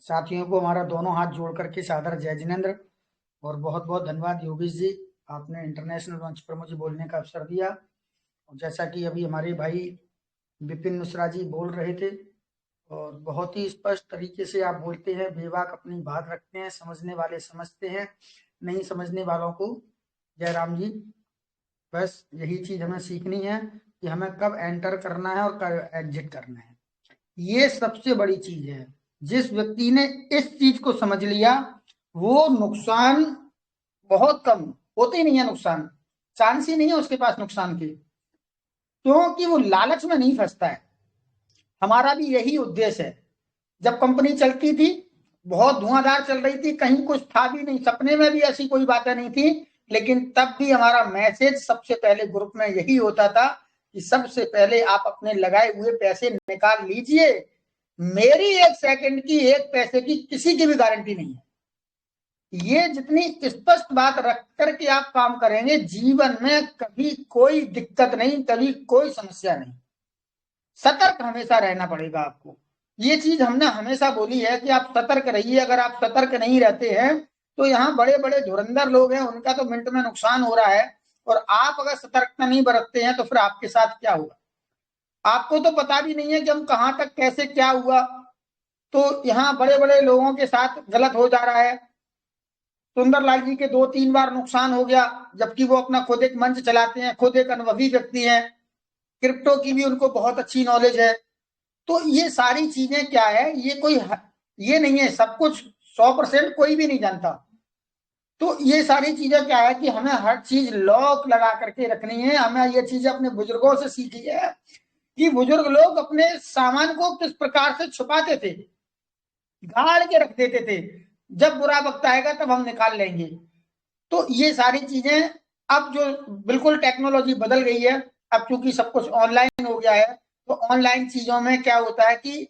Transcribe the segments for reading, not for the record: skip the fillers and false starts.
साथियों को हमारा दोनों हाथ जोड़ करके सादर जय जिनेन्द्र। और बहुत बहुत धन्यवाद योगेश जी, आपने इंटरनेशनल मंच पर मुझे बोलने का अवसर दिया। और जैसा कि अभी हमारे भाई विपिन मिश्रा जी बोल रहे थे, और बहुत ही स्पष्ट तरीके से आप बोलते हैं, बेबाक अपनी बात रखते हैं, समझने वाले समझते हैं, नहीं समझने वालों को जय राम जी। बस यही चीज हमें सीखनी है कि हमें कब एंटर करना है और कब एग्जिट करना है। ये सबसे बड़ी चीज है। जिस व्यक्ति ने इस चीज को समझ लिया, वो नुकसान बहुत कम, होते ही नहीं है नुकसान, चांस ही नहीं है उसके पास नुकसान के, क्योंकि वो लालच में नहीं फंसता है। हमारा भी यही उद्देश्य है। जब कंपनी चलती थी, बहुत धुआंधार चल रही थी, कहीं कुछ था भी नहीं, सपने में भी ऐसी कोई बातें नहीं थी, लेकिन तब भी हमारा मैसेज सबसे पहले ग्रुप में यही होता था कि सबसे पहले आप अपने लगाए हुए पैसे निकाल लीजिए। मेरी एक सेकंड की, एक पैसे की किसी की भी गारंटी नहीं है। ये जितनी स्पष्ट बात रख करके आप काम करेंगे, जीवन में कभी कोई दिक्कत नहीं, कभी कोई समस्या नहीं। सतर्क हमेशा रहना पड़ेगा आपको। ये चीज हमने हमेशा बोली है कि आप सतर्क रहिए। अगर आप सतर्क नहीं रहते हैं तो यहाँ बड़े बड़े धुरंधर लोग हैं, उनका तो मिनट में नुकसान हो रहा है, और आप अगर सतर्कता नहीं बरतते हैं तो फिर आपके साथ क्या होगा, आपको तो पता भी नहीं है कि हम कहां तक कैसे क्या हुआ। तो यहाँ बड़े बड़े लोगों के साथ गलत हो जा रहा है। सुंदरलाल जी के 2-3 बार नुकसान हो गया, जबकि वो अपना खुद एक मंच चलाते हैं, खुद एक अनुभवी व्यक्ति हैं, क्रिप्टो की भी उनको बहुत अच्छी नॉलेज है। तो ये सारी चीजें क्या है, ये कोई ये नहीं है सब कुछ 100% कोई भी नहीं जानता। तो ये सारी चीजें क्या है कि हमें हर चीज लॉक लगा करके रखनी है। हमें ये चीजें अपने बुजुर्गों से सीखी है कि बुजुर्ग लोग अपने सामान को किस प्रकार से छुपाते थे, गाड़ के रख देते थे, जब बुरा वक्त आएगा तब हम निकाल लेंगे। तो ये सारी चीजें, अब जो बिल्कुल टेक्नोलॉजी बदल गई है, अब चूंकि सब कुछ ऑनलाइन हो गया है, तो ऑनलाइन चीजों में क्या होता है कि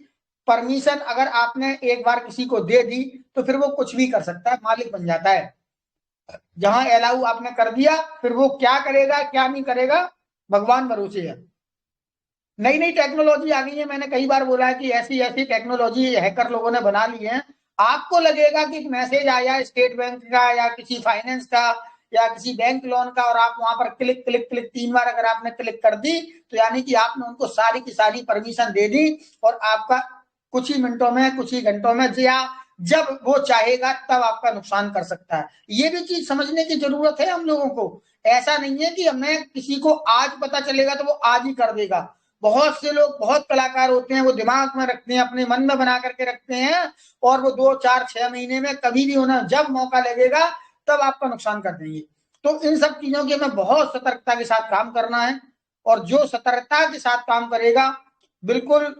परमिशन अगर आपने एक बार किसी को दे दी तो फिर वो कुछ भी कर सकता है, मालिक बन जाता है। जहां अलाउ आपने कर दिया, फिर वो क्या करेगा क्या नहीं करेगा भगवान भरोसे है। नई नई टेक्नोलॉजी आ गई है, मैंने कई बार बोला है कि ऐसी ऐसी टेक्नोलॉजी हैकर लोगों ने बना ली है। आपको लगेगा कि मैसेज आया स्टेट बैंक का या किसी फाइनेंस का या किसी बैंक लोन का, और आप वहां पर क्लिक क्लिक क्लिक 3 बार अगर आपने क्लिक कर दी तो यानी कि आपने उनको सारी की सारी परमिशन दे दी, और आपका कुछ ही मिनटों में, कुछ ही घंटों में, या जब वो चाहेगा तब आपका नुकसान कर सकता है। ये भी चीज समझने की जरूरत है हम लोगों को। ऐसा नहीं है कि हमें किसी को आज पता चलेगा तो वो आज ही कर देगा। बहुत से लोग बहुत कलाकार होते हैं, वो दिमाग में रखते हैं, अपने मन में बना करके रखते हैं, और वो 2-4-6 महीने में कभी भी उन्हें जब मौका लगेगा तब आपका नुकसान कर देंगे। तो इन सब चीजों के हमें बहुत सतर्कता के साथ काम करना है, और जो सतर्कता के साथ काम करेगा, बिल्कुल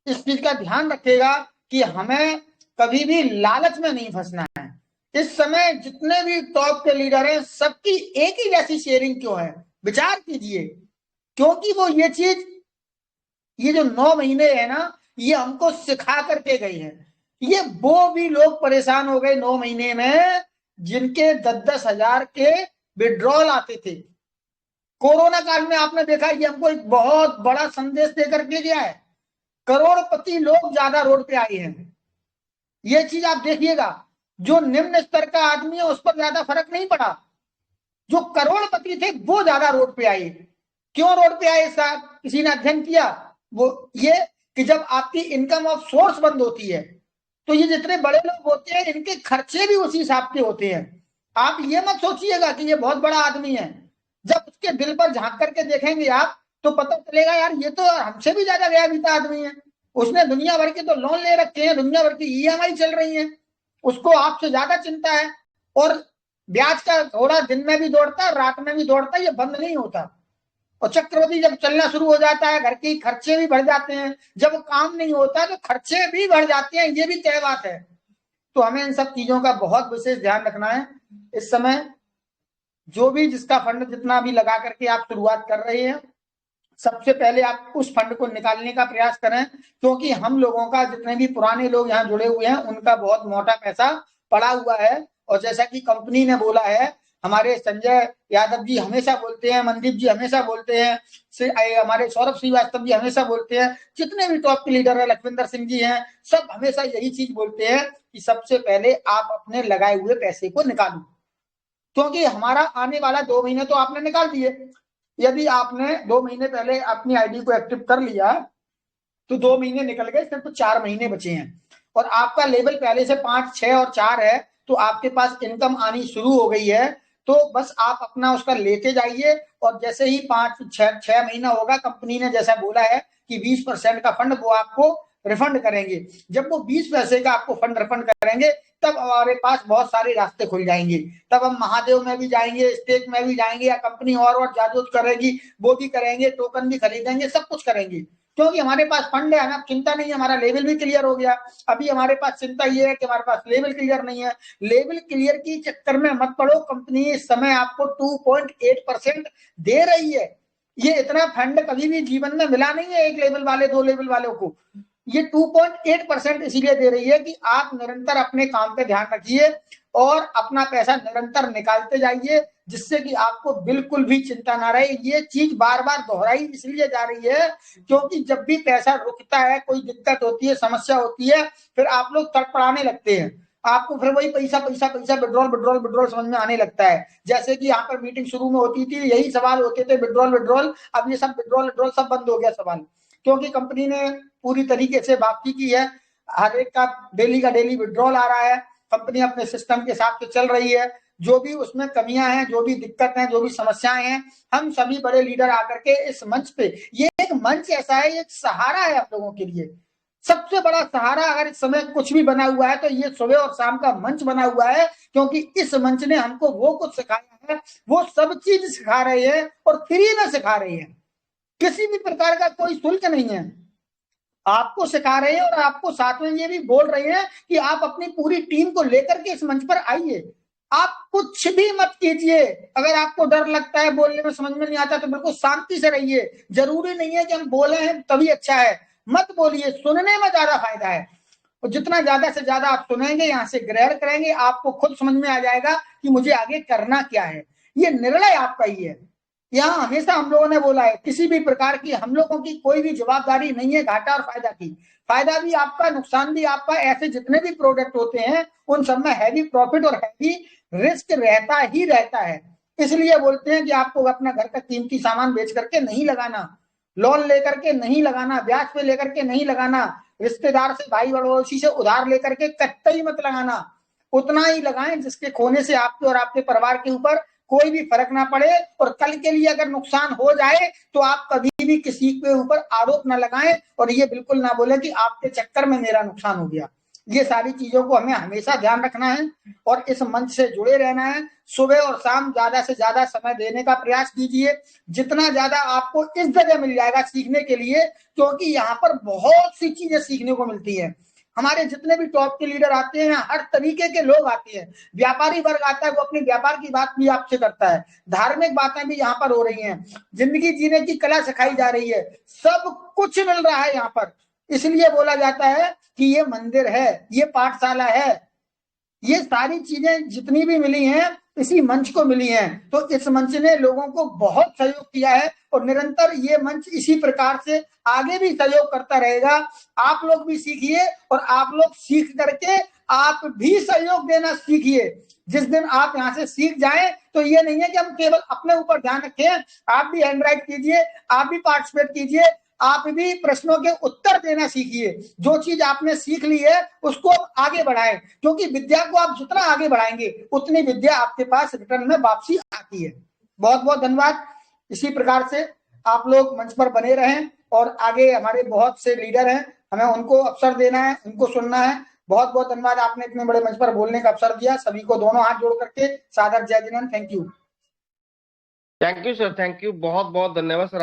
इस चीज का ध्यान रखेगा कि हमें कभी भी लालच में नहीं फंसना है। इस समय जितने भी टॉप के लीडर हैं, सबकी एक ही जैसी शेयरिंग क्यों है, विचार कीजिए। क्योंकि वो ये चीज, ये जो 9 महीने है ना, ये हमको सिखा करके गई है। ये वो भी लोग परेशान हो गए 9 महीने में जिनके 10-10 हजार के विड्रॉल आते थे। कोरोना काल में आपने देखा, ये हमको एक बहुत बड़ा संदेश देकर के गया है। करोड़पति लोग ज्यादा रोड पे आए हैं, ये चीज आप देखिएगा। जो निम्न स्तर का आदमी है उस पर ज्यादा फर्क नहीं पड़ा, जो करोड़पति थे वो ज्यादा रोड पे आए। क्यों रोड पे आए साहब, किसी ने अध्ययन किया? वो ये कि जब आपकी इनकम ऑफ सोर्स बंद होती है तो ये जितने बड़े लोग होते हैं इनके खर्चे भी उसी हिसाब के होते हैं। आप ये मत सोचिएगा कि ये बहुत बड़ा आदमी है, जब उसके दिल पर झांक करके देखेंगे आप तो पता चलेगा यार ये तो हमसे भी ज्यादा गया बीता आदमी है। उसने दुनिया भर के तो लोन ले रखे हैं, दुनिया भर की ईएमआई चल रही है, उसको आपसे ज्यादा चिंता है। और ब्याज का घोड़ा दिन में भी दौड़ता है, रात में भी दौड़ता है, ये बंद नहीं होता। और चक्रवृद्धि जब चलना शुरू हो जाता है, घर के खर्चे भी बढ़ जाते हैं, जब काम नहीं होता तो खर्चे भी बढ़ जाते हैं, ये भी तय बात है। तो हमें इन सब चीजों का बहुत विशेष ध्यान रखना है। इस समय जो भी जिसका फंड जितना भी लगा करके आप शुरुआत कर रहे हैं, सबसे पहले आप उस फंड को निकालने का प्रयास करें, क्योंकि हम लोगों का, जितने भी पुराने लोग यहाँ जुड़े हुए हैं, उनका बहुत मोटा पैसा पड़ा हुआ है। और जैसा कि कंपनी ने बोला है हमारे संजय यादव जी हमेशा बोलते हैं, मनदीप जी हमेशा बोलते हैं, हमारे सौरभ श्रीवास्तव जी हमेशा बोलते हैं, जितने भी टॉप के लीडर है, लखविंदर सिंह जी हैं, सब हमेशा यही चीज बोलते हैं कि सबसे पहले आप अपने लगाए हुए पैसे को निकालो, क्योंकि हमारा आने वाला 2 महीने तो आपने निकाल दिए। यदि आपने 2 महीने पहले अपनी आईडी को एक्टिव कर लिया तो 2 महीने निकल गए, सिर्फ 4 महीने बचे हैं और आपका लेवल पहले से 5, 6 और 4 है, तो आपके पास इनकम आनी शुरू हो गई है। तो बस आप अपना उसका लेते जाइए और जैसे ही 5-6 महीना होगा, कंपनी ने जैसा बोला है कि 20% का फंड वो आपको रिफंड करेंगे। जब वो 20 पैसे का आपको फंड रिफंड करेंगे तब हमारे पास बहुत सारे रास्ते खुल जाएंगे। तब हम महादेव में भी जाएंगे, स्टेक में भी जाएंगे, या कंपनी और जादू करेगी वो भी करेंगे, टोकन भी खरीदेंगे, सब कुछ करेंगे, क्योंकि हमारे पास फंड है, हमें चिंता नहीं है, हमारा लेवल भी क्लियर हो गया। अभी हमारे पास चिंता ये है कि हमारे पास लेवल क्लियर नहीं है। लेवल क्लियर की चक्कर में मत पड़ो, कंपनी इस समय आपको 2.8% दे रही है। ये इतना फंड कभी भी जीवन में मिला नहीं है एक लेवल वाले, 2 लेवल वालों को। ये 2.8% इसीलिए दे रही है कि आप निरंतर अपने काम पे ध्यान रखिए और अपना पैसा निरंतर निकालते जाइए, जिससे कि आपको बिल्कुल भी चिंता ना रहे। ये चीज बार बार दोहराई इसलिए जा रही है क्योंकि जब भी पैसा रुकता है, कोई दिक्कत होती है, समस्या होती है, फिर आप लोग तड़पड़ाने लगते हैं, आपको फिर वही पैसा पैसा पैसा, विड्रॉल विड्रॉल विड्रॉल समझ में आने लगता है। जैसे कि यहाँ पर मीटिंग शुरू में होती थी, यही सवाल होते थे, विड्रॉल विड्रॉल। अब ये सब विड्रॉल विड्रॉल सब बंद हो गया सवाल, क्योंकि कंपनी ने पूरी तरीके से वापसी की है। हर एक का डेली विड्रॉल आ रहा है, कंपनी अपने सिस्टम के हिसाब से चल रही है। जो भी उसमें कमियां हैं, जो भी दिक्कत है, जो भी समस्याएं हैं, हम सभी बड़े लीडर आकर के इस मंच पे, ये एक मंच ऐसा है, ये एक सहारा है आप लोगों के लिए। सबसे बड़ा सहारा अगर इस समय कुछ भी बना हुआ है तो ये सुबह और शाम का मंच बना हुआ है, क्योंकि इस मंच ने हमको वो कुछ सिखाया है, वो सब चीज सिखा रहे हैं और फ्री में सिखा रहे हैं। किसी भी प्रकार का कोई शुल्क नहीं है, आपको सिखा रहे हैं और आपको साथ में ये भी बोल रहे हैं कि आप अपनी पूरी टीम को लेकर के इस मंच पर आइए। आप कुछ भी मत कीजिए, अगर आपको डर लगता है, बोलने में समझ में नहीं आता, तो बिल्कुल शांति से रहिए। जरूरी नहीं है कि हम बोले हैं तभी अच्छा है, मत बोलिए, सुनने में ज्यादा फायदा है। और जितना ज्यादा से ज्यादा आप सुनेंगे, यहाँ से ग्रहण करेंगे, आपको खुद समझ में आ जाएगा कि मुझे आगे करना क्या है। ये निर्णय आपका ही है। यहाँ हमेशा हम लोगों ने बोला है, किसी भी प्रकार की हम लोगों की कोई भी जवाबदारी नहीं है घाटा और फायदा की। फायदा भी आपका, नुकसान भी आपका। ऐसे जितने भी प्रोडक्ट होते हैं उन सब में हैवी प्रॉफिट और हैवी रिस्क रहता ही रहता है। इसलिए बोलते हैं कि आपको अपना घर का कीमती सामान बेच करके नहीं लगाना, लोन लेकर के नहीं लगाना, ब्याज पे लेकर के नहीं लगाना, रिश्तेदार से, भाई पड़ोसी से उधार लेकर के कतई मत लगाना। उतना ही लगाएं जिसके खोने से आपके और आपके परिवार के ऊपर कोई भी फर्क ना पड़े, और कल के लिए अगर नुकसान हो जाए तो आप कभी भी किसी के ऊपर आरोप ना लगाएं और ये बिल्कुल ना बोले कि आपके चक्कर में मेरा नुकसान हो गया। ये सारी चीजों को हमें हमेशा ध्यान रखना है और इस मंच से जुड़े रहना है। सुबह और शाम ज्यादा से ज्यादा समय देने का प्रयास कीजिए, जितना ज्यादा आपको इस जगह मिल जाएगा सीखने के लिए, क्योंकि यहाँ पर बहुत सी चीजें सीखने को मिलती है। हमारे जितने भी टॉप के लीडर आते हैं, हर तरीके के लोग आते हैं। व्यापारी वर्ग आता है, वो अपने व्यापार की बात भी आपसे करता है, धार्मिक बातें भी यहाँ पर हो रही हैं, जिंदगी जीने की कला सिखाई जा रही है, सब कुछ मिल रहा है यहाँ पर। इसलिए बोला जाता है कि ये मंदिर है, ये पाठशाला है। ये सारी चीजें जितनी भी मिली हैं इसी मंच को मिली हैं। तो इस मंच ने लोगों को बहुत सहयोग किया है और निरंतर ये मंच इसी प्रकार से आगे भी सहयोग करता रहेगा। आप लोग भी सीखिए और आप लोग सीख करके आप भी सहयोग देना सीखिए। जिस दिन आप यहाँ से सीख जाएं तो ये नहीं है कि हम केवल अपने ऊपर ध्यान रखें, आप भी हैंड राइट कीजिए, आप भी पार्टिसिपेट कीजिए, आप भी प्रश्नों के उत्तर देना सीखिए। जो चीज आपने सीख ली है उसको आगे बढ़ाएं, क्योंकि विद्या को आप जितना आगे बढ़ाएंगे उतनी विद्या आपके पास रिटर्न में वापसी आती है। बहुत बहुत धन्यवाद। इसी प्रकार से आप लोग मंच पर बने रहें और आगे हमारे बहुत से लीडर हैं, हमें उनको अवसर देना है, उनको सुनना है। बहुत बहुत धन्यवाद, आपने इतने बड़े मंच पर बोलने का अवसर दिया। सभी को दोनों हाथ जोड़ करके सादर जय Jinendra. Thank you. Thank you sir, thank you, बहुत बहुत धन्यवाद सर।